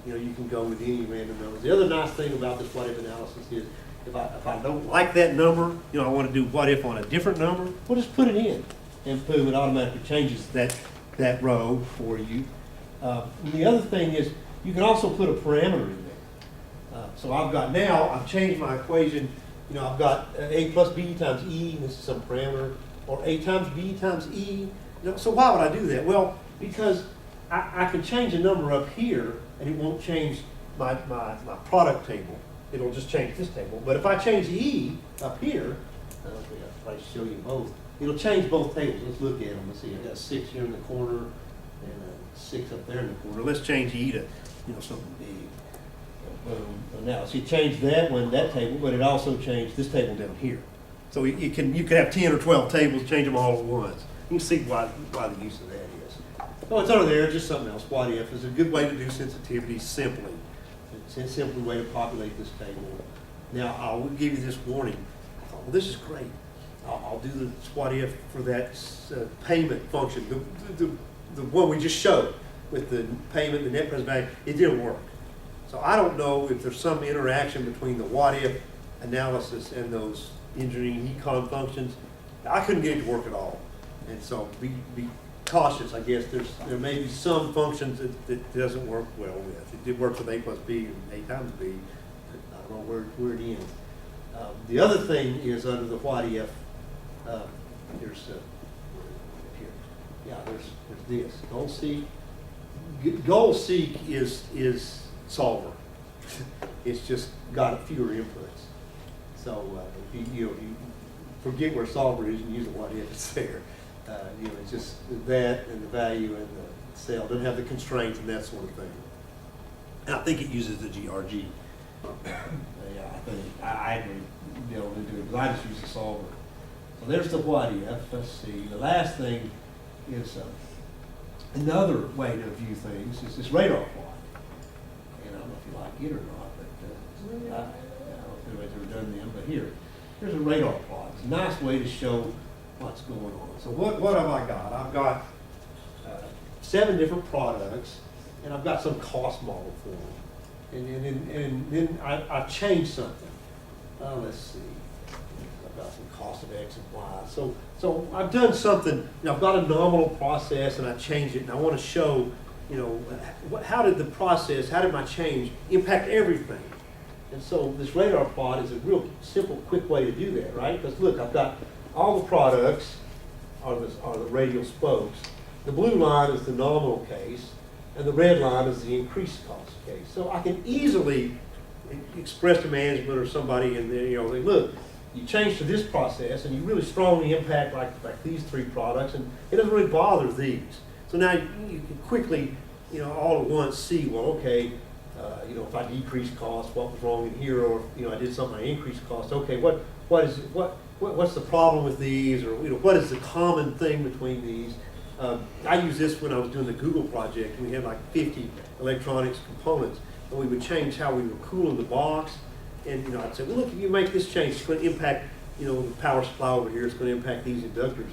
you know, you can go with any random numbers. The other nice thing about this what if analysis is, if I don't like that number, you know, I want to do what if on a different number, we'll just put it in, and boom, it automatically changes that row for you. And the other thing is, you can also put a parameter in there. So I've changed my equation. You know, I've got A plus B times E, and this is some parameter, or A times B times E. You know, so why would I do that? Well, because I can change a number up here, and it won't change my product table. It'll just change this table. But if I change E up here, I don't think I'll probably show you both. It'll change both tables. Let's look at them. Let's see. I got 6 here in the corner, and 6 up there in the corner. Let's change E to, you know, something big. Boom. Now, see, it changed that table, but it also changed this table down here. So you can have 10 or 12 tables, change them all at once. You can see why the use of that is. Oh, it's under there, just something else. What if is a good way to do sensitivity simply. It's a simple way to populate this table. Now, I'll give you this warning. I thought, well, this is great. I'll do the what if for that payment function, the one we just showed with the payment, the net present value. It didn't work. So I don't know if there's some interaction between the what if analysis and those engineering econ functions. I couldn't get it to work at all. And so be cautious, I guess. There may be some functions that doesn't work well with. It did work with A plus B and A times B. I don't know where it ends. The other thing is under the what if, there's here. Yeah, there's this. Goal seek is solver. It's just got fewer inputs. So if you forget where solver is and use a what if, it's there. You know, it's just that and the value and the cell doesn't have the constraints and that sort of thing. And I think it uses the GRG. Yeah, I agree. Be able to do it, because I just use the solver. So there's the what if. Let's see. The last thing is another way to view things is this radar plot. And I don't know if you like it or not, but I don't know if anybody's ever done them. But here's a radar plot. It's a nice way to show what's going on. So what have I got? I've got 7 different products, and I've got some cost model for them. And then I've changed something. Let's see. I've got some cost of X and Y. So I've done something. You know, I've got a nominal process, and I changed it, and I want to show, you know, how did my change impact everything? And so this radar plot is a real simple, quick way to do that, right? Because look, I've got all the products are the radial spokes. The blue line is the nominal case, and the red line is the increased cost case. So I can easily express to management or somebody in there, you know, like, look, you change to this process, and you really strongly impact like these 3 products, and it doesn't really bother these. So now you can quickly, you know, all at once see, well, okay, you know, if I decrease cost, what was wrong in here, or you know, I did something, I increased cost. Okay, what's the problem with these, or you know, what is the common thing between these? I used this when I was doing the Google project, and we had like 50 electronics components, and we would change how we were cooling the box. And you know, I'd say, well, look, if you make this change, it's going to impact, you know, the power supply over here. It's going to impact these inductors,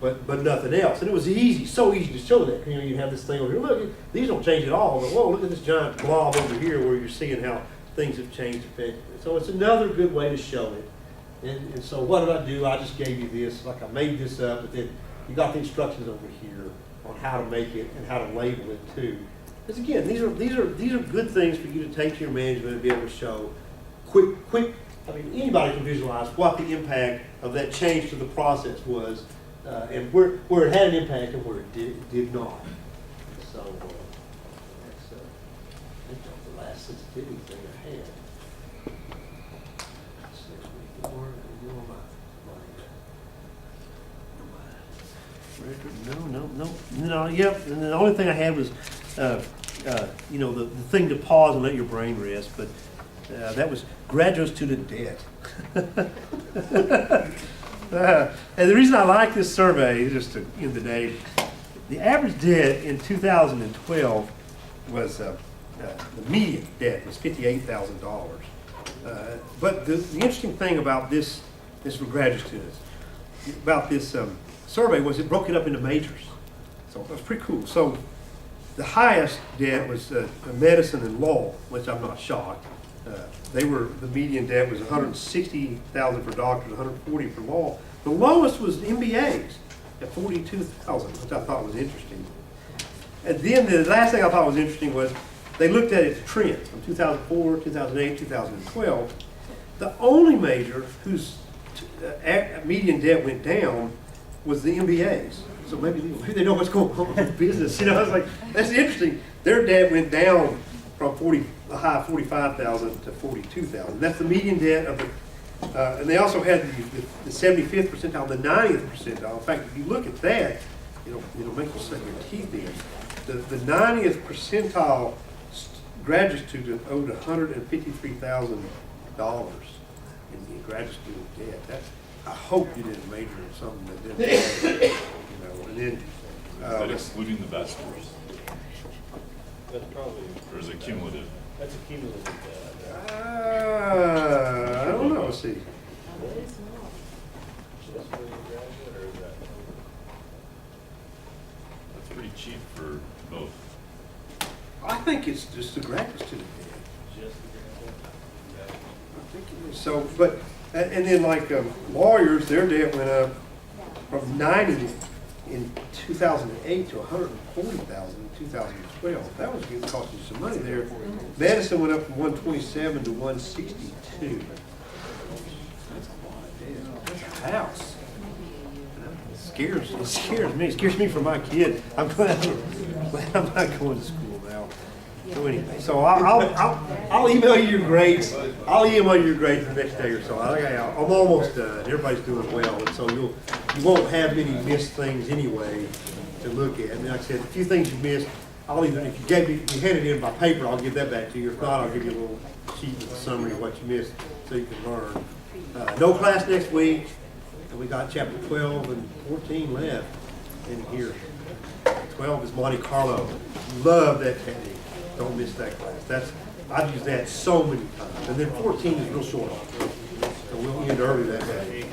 but nothing else. And it was so easy to show that. You know, you have this thing over here. Look, these don't change at all. But whoa, look at this giant blob over here where you're seeing how things have changed effectively. So it's another good way to show it. And so what did I do? I just gave you this. Like I made this up, but then you got the instructions over here on how to make it and how to label it too. Because again, these are good things for you to take to your management and be able to show. Quick. I mean, anybody can visualize what the impact of that change to the process was, and where it had an impact and where it did not. So that's I think that was the last sensitivity thing I had. No. Yep. And the only thing I had was, you know, the thing to pause and let your brain rest, but. That was graduate student debt. And the reason I like this survey, just to end the day, the average debt in 2012 was, the median debt was $58,000. But the interesting thing about this for graduate students, about this survey was it broke it up into majors. So it was pretty cool. So The highest debt was medicine and law, which I'm not shocked. The median debt was $160,000 for doctors, $140,000 for law. The lowest was MBAs at $42,000, which I thought was interesting. And then the last thing I thought was interesting was they looked at its trends from 2004, 2008, 2012. The only major whose median debt went down was the MBAs. So maybe they know what's going on with business. You know, I was like, that's interesting. Their debt went down from a high of 45,000 to 42,000. That's the median debt of the, and they also had the 75th percentile, the 90th percentile. In fact, if you look at that, it'll make you suck your teeth in. The 90th percentile graduate student owed $153,000 in graduate student debt. I hope you didn't major in something that didn't, and then. Is that excluding the bachelor's? That's probably. Or is it cumulative? That's a cumulative. I don't know, let's see. That's pretty cheap for both. I think it's just the graduate student debt. I think it is. So, but, and then like lawyers, their debt went up from 90 in 2008 to 140,000 in 2012. That was going to cost you some money there. Medicine went up from 127 to 162. That's a lot of debt. That's a house. It scares me. It scares me for my kid. I'm glad I'm not going to school now. So anyway, so I'll email you your grades. I'll email you your grades the next day or so. I'm almost done. Everybody's doing well, and so you won't have many missed things anyway to look at. I mean, like I said, a few things you missed, I'll either, if you hand it in by paper, I'll give that back to you. If not, I'll give you a little sheet with a summary of what you missed so you can learn. No class next week, and we got chapter 12 and 14 left in here. 12 is Monte Carlo. Love that technique. Don't miss that class. I've used that so many times. And then 14 is real short. So we'll end early that day.